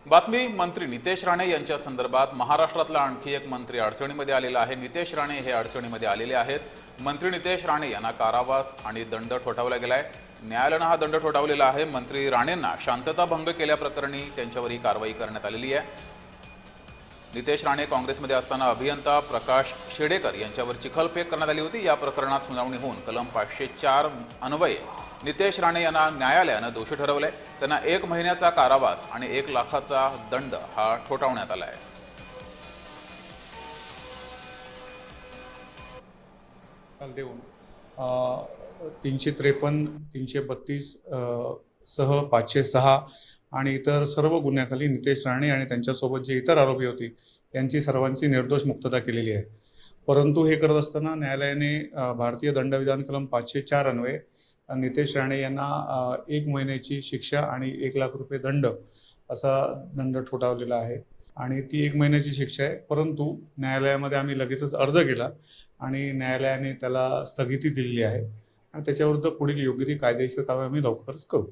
बातमी मंत्री नितेश राणे यांच्या संदर्भात महाराष्ट्रातला आणखी एक मंत्री अडचणीमध्ये आलेला आहे। नितेश राणे हे अडचणीमध्ये आलेले आहेत। मंत्री नितेश राणे यांना कारावास आणि दंड ठोठावला गेलाय। न्यायालयाने हा दंड ठोठावलेला आहे। मंत्री राणेंना शांतता भंग केल्याप्रकरणी त्यांच्यावर ही कारवाई करण्यात आलेली आहे। नितेश राणे काँग्रेसमध्ये असताना अभियंता प्रकाश शेडेकर यांच्यावर चिखलफेक करण्यात आली होती। या प्रकरणात सुनावणी होऊन कलम 504 अन्वये नितेश राणे यांना न्यायालयाने दोषी ठरवले। त्यांना 1 महिन्याचा कारावास आणि 1 लाखाचा दंड हा ठोठावण्यात आला आहे। देऊन 353, 332 सह 506 आणि इतर सर्व गुन्ह्याखाली नितेश राणे आणि त्यांच्यासोबत जे इतर आरोपी होते यांची सर्वांची निर्दोष मुक्तता केलेली आहे। परंतु हे करत असताना न्यायालयाने भारतीय दंडविधान कलम 504 अन्वये नितेश राणे यांना 1 महिन्याची शिक्षा आणि 1 लाख रुपये दंड असा दंड ठोठावलेला आहे आणि ती 1 महिन्याची शिक्षा आहे। परंतु न्यायालयामध्ये आम्ही लगेचच अर्ज केला आणि न्यायालयाने त्याला स्थगिती दिलेली आहे आणि त्याच्याविरुद्ध पुढील योग्य ती कायदेशीर कारवाई आम्ही लवकरच करू।